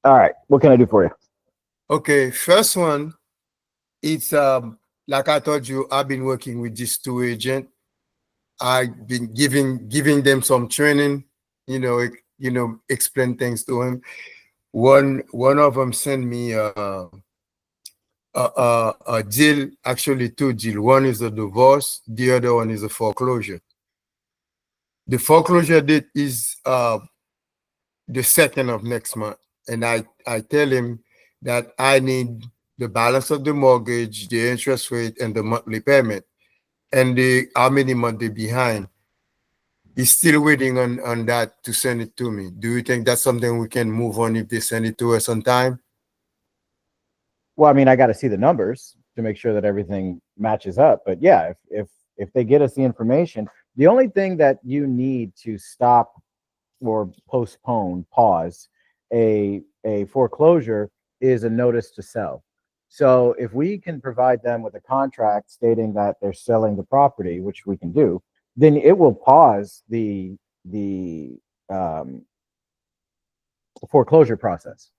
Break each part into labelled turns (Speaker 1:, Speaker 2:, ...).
Speaker 1: All right. What can I do for you?
Speaker 2: Okay, first one, it's like I told you, I've been working with these two agents. I've been giving them some training, explain things to them. One of them sent me a deal, actually two deals. One is a divorce, the other one is a foreclosure. The foreclosure date is the 2nd of next month, and I tell him that I need the balance of the mortgage, the interest rate, and the monthly payment, and the how many months they behind. He's still waiting on that to send it to me. Do you think that's something we can move on if they send it to us on time?
Speaker 1: Well, I mean, I got to see the numbers to make sure that everything matches up. But yeah, if they get us the information, the only thing that you need to stop or postpone, pause a foreclosure is a notice to sell. So if we can provide them with a contract stating that they're selling the property, which we can do, then it will pause the foreclosure process.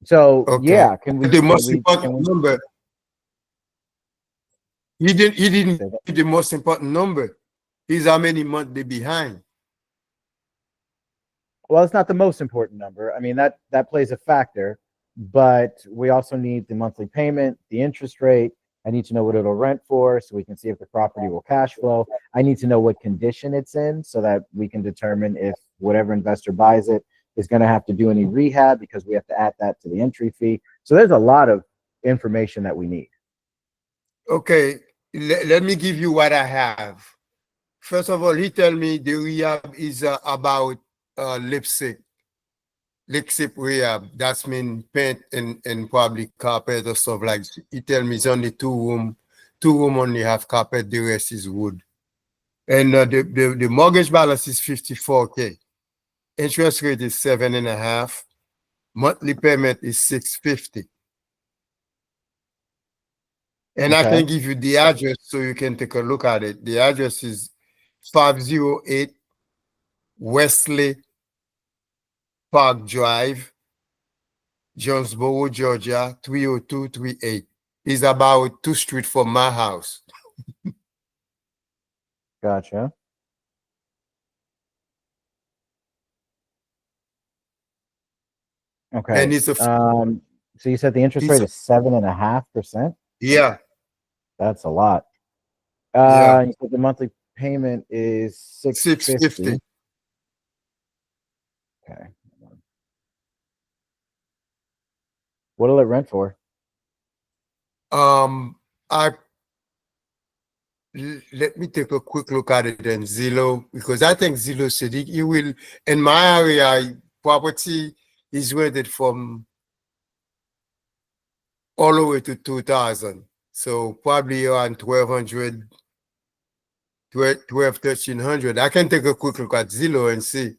Speaker 1: So
Speaker 2: Okay.
Speaker 1: yeah, can we
Speaker 2: The
Speaker 1: can
Speaker 2: most
Speaker 1: we
Speaker 2: important
Speaker 1: can we
Speaker 2: number. He didn't give the most important number. Is how many months they behind.
Speaker 1: well, it's not the most important number. I mean, that plays a factor, but we also need the monthly payment, the interest rate. I need to know what it'll rent for so we can see if the property will cash flow. I need to know what condition it's in so that we can determine if whatever investor buys it is going to have to do any rehab because we have to add that to the entry fee. So there's a lot of information that we need.
Speaker 2: Okay, let me give you what I have. First of all, he tell me the rehab is about lipstick rehab. That's mean paint and probably carpet or stuff like that. He tell me it's only two room only have carpet, the rest is wood. And the mortgage balance is 54K. Interest rate is 7.5. Monthly payment is 650. And I
Speaker 1: Okay.
Speaker 2: can give you the address so you can take a look at it. The address is 508 Wesley Park Drive, Jonesboro, Georgia, 30238. It's about 2 streets from my house.
Speaker 1: Gotcha. Okay.
Speaker 2: And it's a
Speaker 1: So you said the interest
Speaker 2: it's
Speaker 1: rate
Speaker 2: a,
Speaker 1: is 7.5%.
Speaker 2: yeah,
Speaker 1: That's a lot.
Speaker 2: yeah,
Speaker 1: You said the monthly payment is
Speaker 2: 650.
Speaker 1: $650. Okay. What'll it rent for?
Speaker 2: I let me take a quick look at it in Zillow, because I think Zillow said he will, in my area, property is rated from all the way to 2000. So probably around 1200, 1300. I can take a quick look at Zillow and see,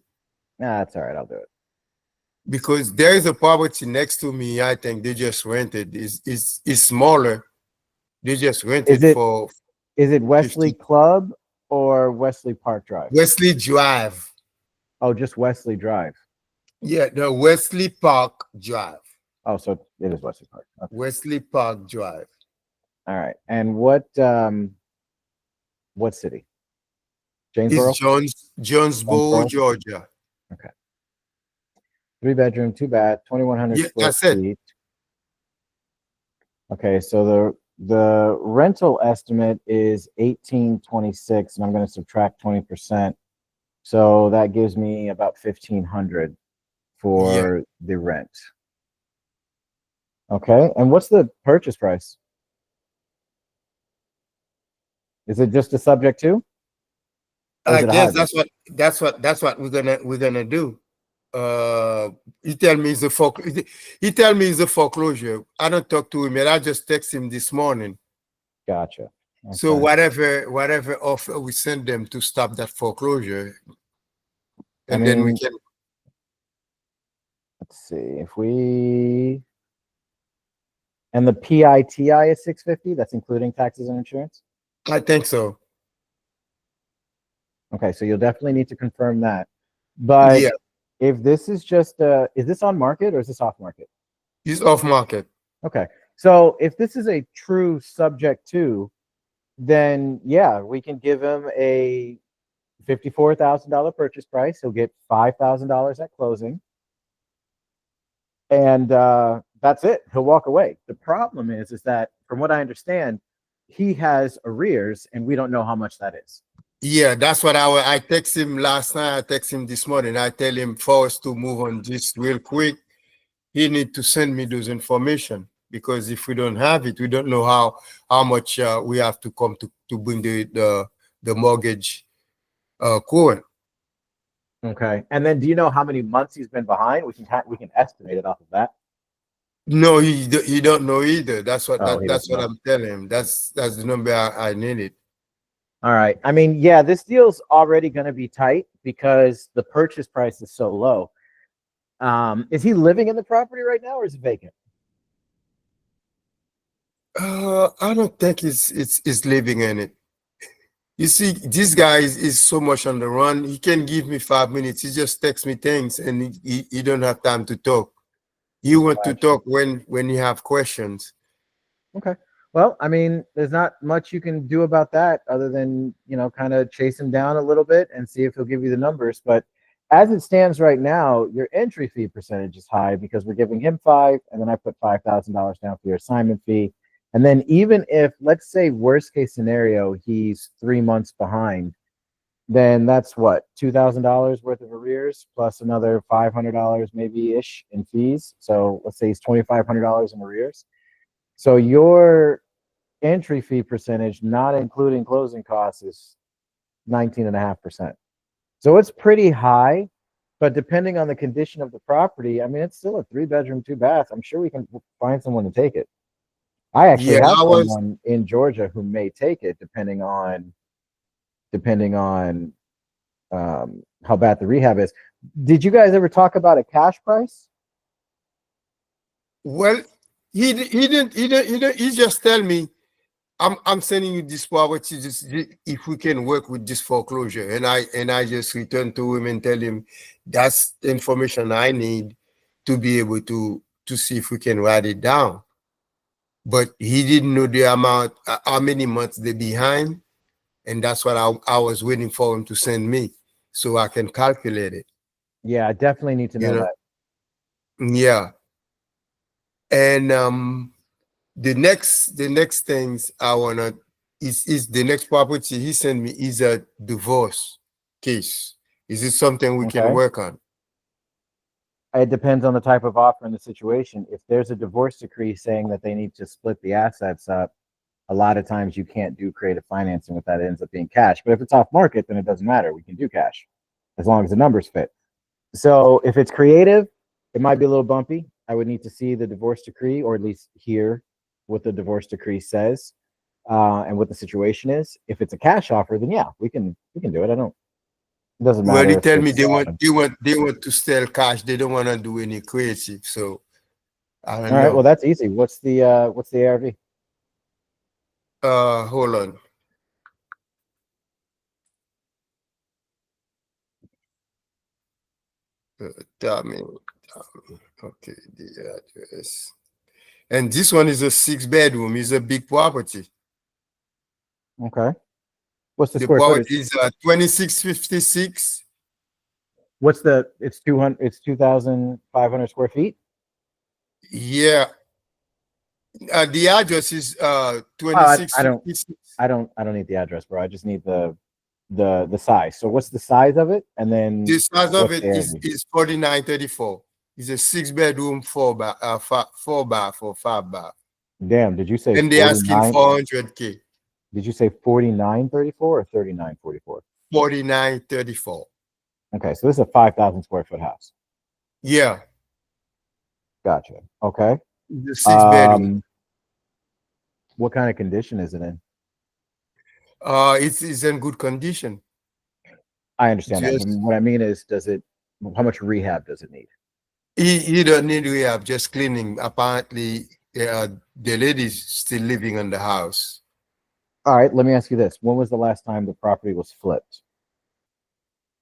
Speaker 1: Nah, that's all right. I'll do it.
Speaker 2: because there is a property next to me. I think they just rented. It's smaller. They just rented
Speaker 1: Is it
Speaker 2: for
Speaker 1: is it Wesley
Speaker 2: 50
Speaker 1: Club or Wesley Park Drive?
Speaker 2: Wesley Drive.
Speaker 1: Oh, just Wesley Drive.
Speaker 2: Yeah, the Wesley Park Drive.
Speaker 1: Oh, so it is Wesley Park. Okay.
Speaker 2: Wesley Park Drive.
Speaker 1: All right. And what city?
Speaker 2: It's
Speaker 1: Janesboro?
Speaker 2: Jonesboro,
Speaker 1: Jonesboro?
Speaker 2: Georgia.
Speaker 1: Okay. 3 bedroom, 2 bath, 2100
Speaker 2: Yeah,
Speaker 1: square
Speaker 2: that's it.
Speaker 1: feet. Okay, so the rental estimate is 1826, and I'm going to subtract 20%. So that gives me about 1500
Speaker 2: Yeah.
Speaker 1: for the rent. Okay, and what's the purchase price? Is it just a subject to? Or is
Speaker 2: I
Speaker 1: it a
Speaker 2: guess
Speaker 1: hybrid?
Speaker 2: that's what we're gonna do. He tell me he tell me it's a foreclosure. I don't talk to him, and I just text him this morning.
Speaker 1: Gotcha.
Speaker 2: So
Speaker 1: Okay.
Speaker 2: whatever offer we send them to stop that foreclosure,
Speaker 1: I
Speaker 2: and then we
Speaker 1: mean,
Speaker 2: can.
Speaker 1: let's see if we and the PITI is 650. That's including taxes and insurance.
Speaker 2: I think so.
Speaker 1: Okay, so you'll definitely need to confirm that. But
Speaker 2: Yeah.
Speaker 1: If this is just is this on market or is this off market?
Speaker 2: It's off market.
Speaker 1: Okay. So if this is a true subject to, then yeah, we can give him a $54,000 purchase price. He'll get $5,000 at closing. And that's it. He'll walk away. The problem is that from what I understand, he has arrears and we don't know how much that is.
Speaker 2: Yeah, that's what I text him last night. I text him this morning. I tell him for us to move on this real quick, he need to send me those information, because if we don't have it, we don't know how much we have to come to bring the mortgage current.
Speaker 1: Okay. And then do you know how many months he's been behind? We can estimate it off of that.
Speaker 2: No, he don't know either. That's what
Speaker 1: Oh, he
Speaker 2: that's
Speaker 1: doesn't
Speaker 2: what
Speaker 1: know.
Speaker 2: I'm telling him. That's the number I needed.
Speaker 1: All right. I mean, yeah, this deal's already going to be tight because the purchase price is so low. Is he living in the property right now or is it vacant?
Speaker 2: I don't think it's living in it. You see, this guy is so much on the run. He can give me 5 minutes. He just texts me things, and he don't have time to talk. You want to
Speaker 1: Gotcha.
Speaker 2: talk when you have questions.
Speaker 1: Okay. Well, I mean, there's not much you can do about that other than, kind of chase him down a little bit and see if he'll give you the numbers. But as it stands right now, your entry fee percentage is high because we're giving him five, and then I put $5,000 down for your assignment fee. And then even if, let's say, worst case scenario, he's 3 months behind, then that's what, $2,000 worth of arrears plus another $500 maybe ish in fees. So let's say he's $2,500 in arrears. So your entry fee percentage, not including closing costs, is 19.5%. So it's pretty high, but depending on the condition of the property, I mean, it's still a 3-bedroom, 2-bath. I'm sure we can find someone to take it. I actually
Speaker 2: Yeah,
Speaker 1: have
Speaker 2: I was.
Speaker 1: someone in Georgia who may take it, depending on how bad the rehab is. Did you guys ever talk about a cash price?
Speaker 2: Well, he just tell me, I'm sending you this property, just if we can work with this foreclosure, and I just return to him and tell him that's the information I need to be able to see if we can write it down. But he didn't know the amount, how many months they're behind, and that's what I was waiting for him to send me so I can calculate it.
Speaker 1: Yeah, I definitely need to
Speaker 2: You
Speaker 1: know
Speaker 2: know,
Speaker 1: that.
Speaker 2: yeah. And the next things I wanna is the next property he sent me is a divorce case. Is it something we can
Speaker 1: Okay.
Speaker 2: work on?
Speaker 1: It depends on the type of offer and the situation. If there's a divorce decree saying that they need to split the assets up, a lot of times you can't do creative financing with that. It ends up being cash. But if it's off market, then it doesn't matter. We can do cash as long as the numbers fit. So if it's creative, it might be a little bumpy. I would need to see the divorce decree, or at least hear what the divorce decree says, and what the situation is. If it's a cash offer, then yeah, we can do it. It doesn't
Speaker 2: Well,
Speaker 1: matter
Speaker 2: they
Speaker 1: if
Speaker 2: tell me
Speaker 1: it's
Speaker 2: they want to sell cash. They don't want to do any creative. So I
Speaker 1: all
Speaker 2: don't
Speaker 1: right. Well,
Speaker 2: know.
Speaker 1: that's easy. What's the ARV?
Speaker 2: Hold on. Tell me. Okay, the address. And this one is a 6-bedroom. It's a big property.
Speaker 1: Okay. What's the
Speaker 2: The
Speaker 1: square
Speaker 2: property
Speaker 1: footage?
Speaker 2: is 2656.
Speaker 1: It's 200, it's 2,500 square feet.
Speaker 2: Yeah. The address is
Speaker 1: I don't
Speaker 2: 2656.
Speaker 1: I don't need the address, bro. I just need the size. So what's the size of it? And
Speaker 2: The
Speaker 1: then
Speaker 2: size of
Speaker 1: what's
Speaker 2: it
Speaker 1: the
Speaker 2: is
Speaker 1: ARV?
Speaker 2: is 4934. It's a 6-bedroom, 4 bath or 5 bath.
Speaker 1: Damn, did you say
Speaker 2: And they're asking
Speaker 1: 49?
Speaker 2: 400K.
Speaker 1: Did you say 4934 or 3944?
Speaker 2: 4934.
Speaker 1: Okay, so this is a 5,000 square foot house.
Speaker 2: Yeah.
Speaker 1: Gotcha. Okay.
Speaker 2: The 6-bedroom.
Speaker 1: Um, what kind of condition is it in?
Speaker 2: It's in good condition.
Speaker 1: I understand that, but
Speaker 2: Just
Speaker 1: what I mean is, how much rehab does it need?
Speaker 2: he don't need rehab, just cleaning. Apparently, the lady's still living in the house.
Speaker 1: All right, let me ask you this. When was the last time the property was flipped?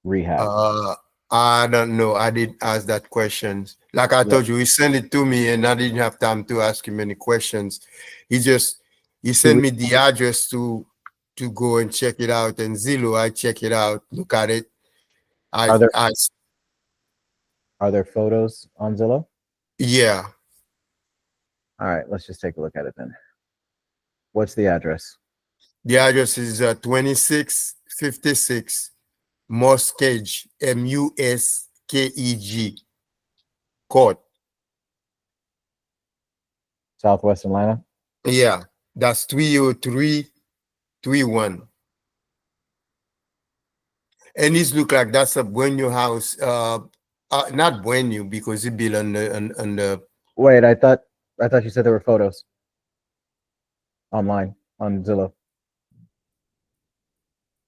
Speaker 1: Rehab.
Speaker 2: I don't know. I did ask that questions. Like I
Speaker 1: Yeah.
Speaker 2: told you, he sent it to me and I didn't have time to ask him any questions. He just he
Speaker 1: Do
Speaker 2: sent
Speaker 1: we,
Speaker 2: me the address to go and check it out. And Zillow, I check it out, look at it.
Speaker 1: are there
Speaker 2: I
Speaker 1: are there photos on Zillow?
Speaker 2: yeah.
Speaker 1: All right, let's just take a look at it then. What's the address?
Speaker 2: The address is 2656 Muskeg, Muskeg Court.
Speaker 1: Southwest Atlanta?
Speaker 2: Yeah, that's 30331. And it's look like that's a brand new house. Not brand new because it built on the.
Speaker 1: Wait, I thought you said there were photos online on Zillow.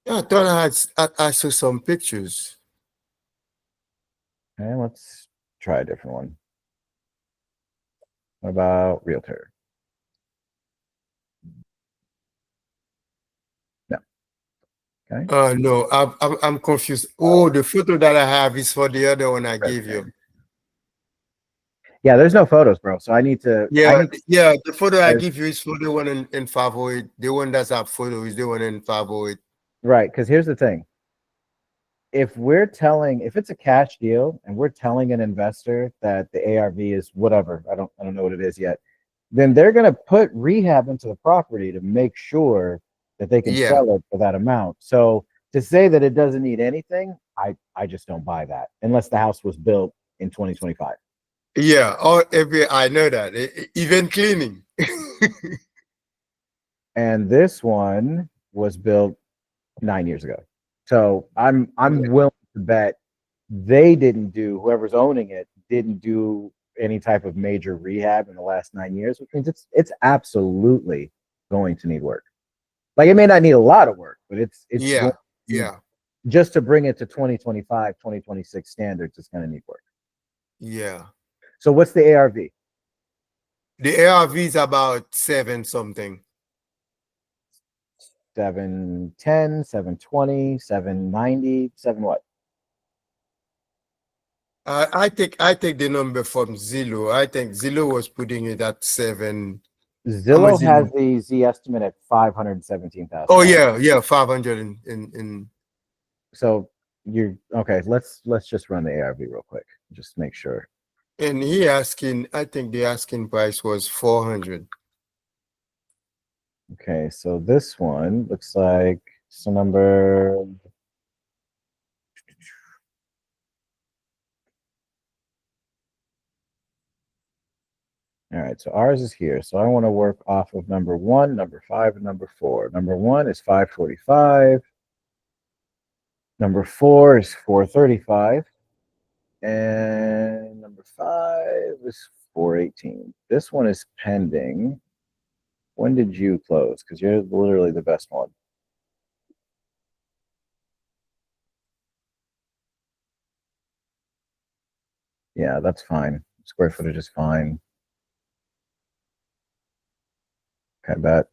Speaker 2: Yeah, I thought I saw some pictures.
Speaker 1: Okay, let's try a different one. What about Realtor? No. Okay.
Speaker 2: No, I'm confused. Oh, the photo that I have is for the other one I gave you.
Speaker 1: Yeah, there's no photos, bro. So I need to
Speaker 2: Yeah, yeah. The photo I
Speaker 1: as-
Speaker 2: give you is for the one in 508. The one that's up photo is the one in 508.
Speaker 1: right, because here's the thing. If it's a cash deal and we're telling an investor that the ARV is whatever, I don't know what it is yet, then they're gonna put rehab into the property to make sure that they can
Speaker 2: Yeah,
Speaker 1: sell it for that amount. So to say that it doesn't need anything, I just don't buy that unless the house was built in 2025.
Speaker 2: yeah. I know that. Even cleaning.
Speaker 1: And this one was built 9 years ago. So I'm willing to bet they didn't do, whoever's owning it didn't do any type of major rehab in the last 9 years, which means it's absolutely going to need work. Like it may not need a lot of work, but it's going
Speaker 2: Yeah,
Speaker 1: to,
Speaker 2: yeah,
Speaker 1: just to bring it to 2025, 2026 standards, it's going to need work.
Speaker 2: yeah.
Speaker 1: So what's the ARV?
Speaker 2: The ARV is about 7 something.
Speaker 1: 710, 720, 790, 7 what?
Speaker 2: I take the number from Zillow. I think Zillow was putting it at 7. How much
Speaker 1: Zillow has
Speaker 2: Zillow?
Speaker 1: the Z estimate at $517,000.
Speaker 2: Oh yeah, yeah, 500 in.
Speaker 1: So you're okay. Let's just run the ARV real quick, just to make sure.
Speaker 2: And he asking, I think the asking price was 400.
Speaker 1: Okay, so this one looks like so number. All right, so ours is here. So I want to work off of number 1, number 5, and number 4. Number 1 is 545. Number 4 is 435. And number 5 is 418. This one is pending. When did you close? Because you're literally the best one. Yeah, that's fine. Square footage is fine. Okay, bet.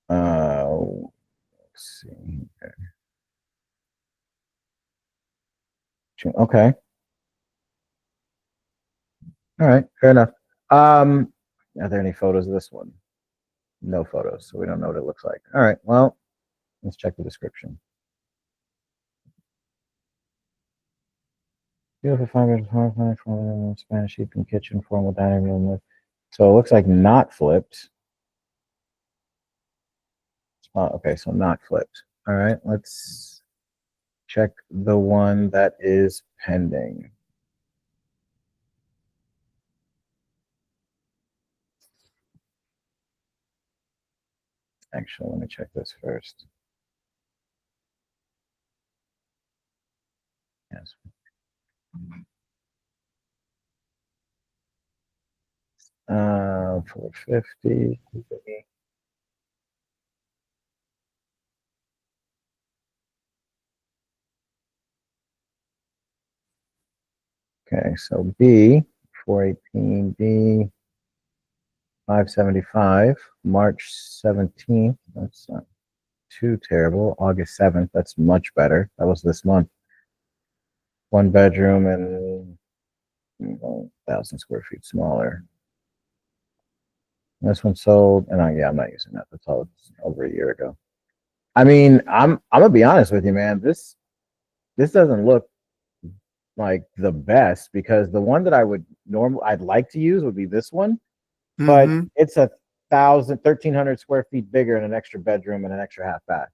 Speaker 1: Let's see. Okay. All right. Fair enough. Are there any photos of this one? No photos, so we don't know what it looks like. All right. Well, let's check the description. Beautiful 5 bedroom, Spanish heating kitchen, formal dining room. So it looks like not flipped. Okay, so not flipped. All right. Let's check the one that is pending. Actually, let me check this first. Yes. 450. Okay, so B, 418, B, 575, March 17th. That's not too terrible. August 7th. That's much better. That was this month. 1 bedroom and 1,000 square feet smaller. This one sold, and I'm not using that. That's all over a year ago. I mean, I'm gonna be honest with you, man. This doesn't look like the best because the one that I'd like to use would be this one, but
Speaker 2: Mm-hmm.
Speaker 1: it's 1,300 square feet bigger and an extra bedroom and an extra half bath.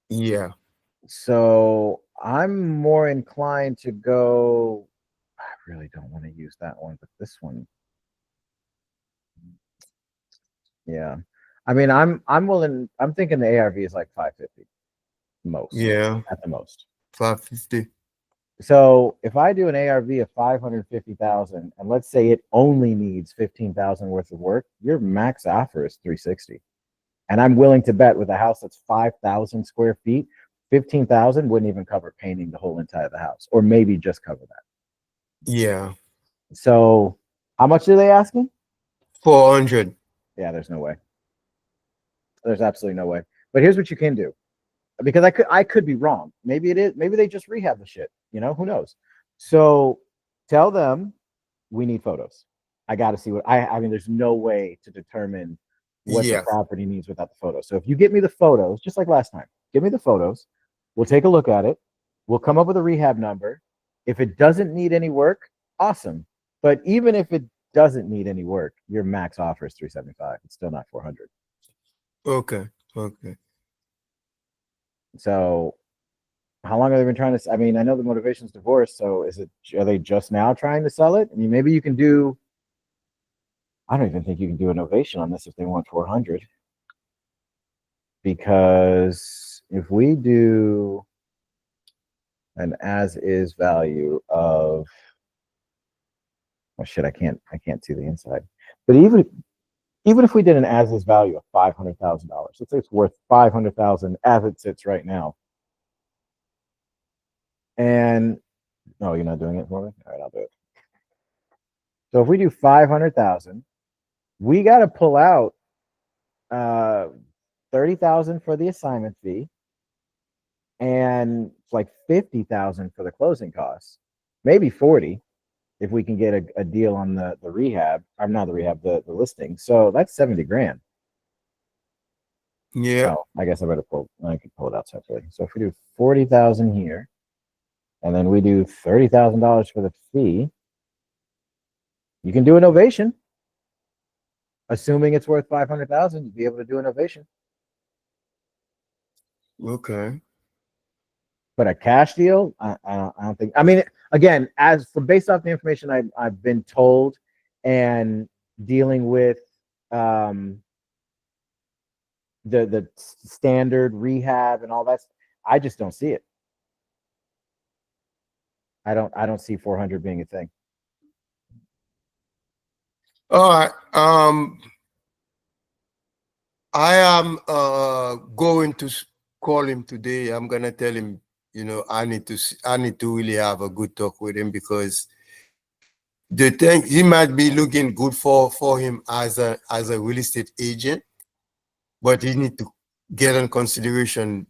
Speaker 2: Yeah.
Speaker 1: So I'm more inclined to go. I really don't want to use that one, but this one, yeah. I mean, I'm willing. I'm thinking the ARV is like 550 most,
Speaker 2: Yeah.
Speaker 1: at the most.
Speaker 2: 550.
Speaker 1: So if I do an ARV of 550,000, and let's say it only needs 15,000 worth of work, your max offer is 360. And I'm willing to bet with a house that's 5,000 square feet, 15,000 wouldn't even cover painting the whole inside of the house, or maybe just cover that.
Speaker 2: Yeah.
Speaker 1: So how much are they asking?
Speaker 2: 400.
Speaker 1: Yeah, there's no way. There's absolutely no way. But here's what you can do. Because I could be wrong. Maybe it is, maybe they just rehab the shit. Who knows? So tell them we need photos. I gotta see what I mean, there's no way to determine what the
Speaker 2: Yeah.
Speaker 1: property needs without the photos. So if you get me the photos, just like last time, give me the photos. We'll take a look at it. We'll come up with a rehab number. If it doesn't need any work, awesome. But even if it doesn't need any work, your max offer is 375. It's still not 400.
Speaker 2: Okay. Okay.
Speaker 1: So how long have they been trying to? I mean, I know the motivation's divorce. So are they just now trying to sell it? I mean, maybe you can do. I don't even think you can do a novation on this if they want 400. Because if we do an as is value of, oh shit, I can't see the inside. But even if we did an as is value of $500,000, let's say it's worth 500,000 as it sits right now. And no, you're not doing it for me. All right, I'll do it. So if we do 500,000, we got to pull out 30,000 for the assignment fee and like 50,000 for the closing costs, maybe 40 if we can get a deal on the rehab. I'm not the rehab, the listing. So that's 70 grand.
Speaker 2: Yeah.
Speaker 1: Oh, I guess I can pull it out separately. So if we do 40,000 here, and then we do $30,000 for the fee, you can do an ovation. Assuming it's worth 500,000, you'd be able to do an ovation.
Speaker 2: Okay.
Speaker 1: But a cash deal, I don't think. I mean, again, based off the information I've been told, and dealing with the standard rehab and all that, I just don't see it. I don't see 400 being a thing.
Speaker 2: All right. I am going to call him today. I'm gonna tell him, I need to really have a good talk with him, because the thing, he might be looking good for him as a real estate agent, but he need to get in consideration,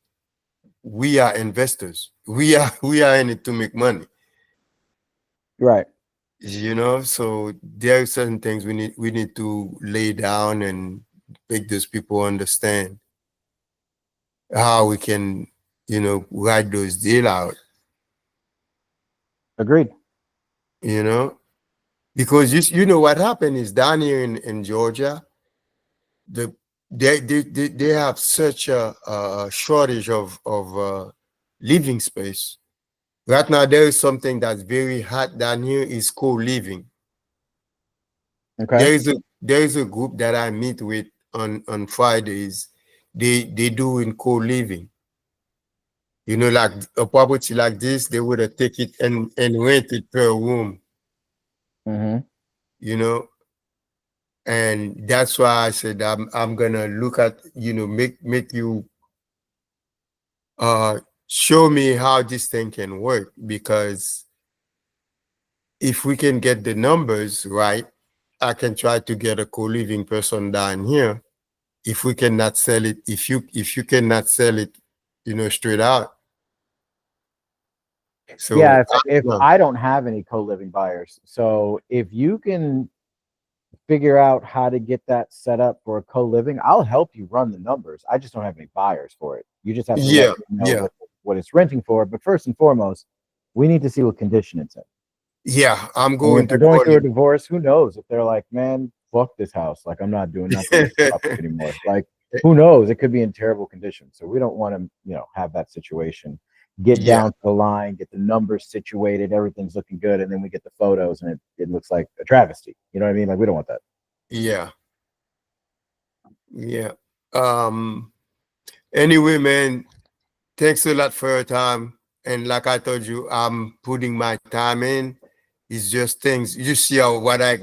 Speaker 2: we are investors. We are in it to make money.
Speaker 1: Right.
Speaker 2: So there are certain things we need to lay down and make those people understand how we can, write those deal out,
Speaker 1: Agreed.
Speaker 2: because you know what happened is down here in Georgia, they have such a shortage of living space. Right now, there is something that's very hot down here, is co-living.
Speaker 1: Okay.
Speaker 2: There is a group that I meet with on Fridays. They do in co-living. Like a property like this, they would take it and rent it per room.
Speaker 1: Mm-hmm.
Speaker 2: And that's why I said I'm gonna look at, make you show me how this thing can work, because if we can get the numbers right, I can try to get a co-living person down here. If we cannot sell it, if you cannot sell it, straight out, So
Speaker 1: Yeah,
Speaker 2: I
Speaker 1: if
Speaker 2: don't know.
Speaker 1: I don't have any co-living buyers, so if you can figure out how to get that set up for a co-living, I'll help you run the numbers. I just don't have any buyers for it. You just have to let
Speaker 2: Yeah,
Speaker 1: me know
Speaker 2: yeah,
Speaker 1: what it's renting for. But first and foremost, we need to see what condition it's in.
Speaker 2: yeah. I'm
Speaker 1: I mean,
Speaker 2: going
Speaker 1: if they're
Speaker 2: to
Speaker 1: going
Speaker 2: call
Speaker 1: through a
Speaker 2: him.
Speaker 1: divorce, who knows? If they're like, man, fuck this house. Like, I'm not doing nothing with this property anymore. Like, who knows? It could be in terrible condition. So we don't want to, have that situation. Get
Speaker 2: Yeah,
Speaker 1: down to the line, get the numbers situated, everything's looking good, and then we get the photos and it looks like a travesty. You know what I mean? Like, we don't want that.
Speaker 2: yeah, yeah. Um. Anyway, man, thanks a lot for your time. And like I told you, I'm putting my time in. It's just things you see how what I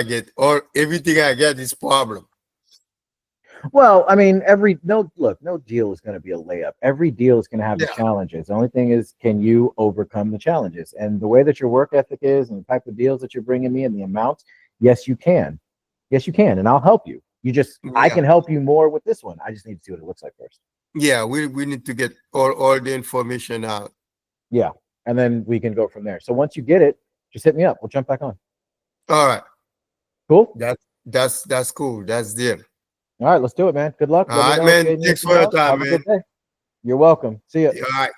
Speaker 2: get, or everything I get is problem.
Speaker 1: Well, I mean, no deal is going to be a layup. Every deal is going to have the
Speaker 2: Yeah,
Speaker 1: challenges. The only thing is, can you overcome the challenges? And the way that your work ethic is, and the type of deals that you're bringing me, and the amounts, yes, you can. Yes, you can, and I'll help you. I
Speaker 2: yeah,
Speaker 1: can help you more with this one. I just need to see what it looks like first.
Speaker 2: yeah. We need to get all the information out.
Speaker 1: Yeah, and then we can go from there. So once you get it, just hit me up. We'll jump back on.
Speaker 2: All right,
Speaker 1: Cool.
Speaker 2: that's cool. That's there.
Speaker 1: All right, let's do it, man. Good luck.
Speaker 2: All
Speaker 1: Let me
Speaker 2: right,
Speaker 1: know if
Speaker 2: man.
Speaker 1: you need
Speaker 2: Thanks
Speaker 1: anything
Speaker 2: for your
Speaker 1: else.
Speaker 2: time,
Speaker 1: Have a
Speaker 2: man.
Speaker 1: good day. You're welcome. See ya.
Speaker 2: All right.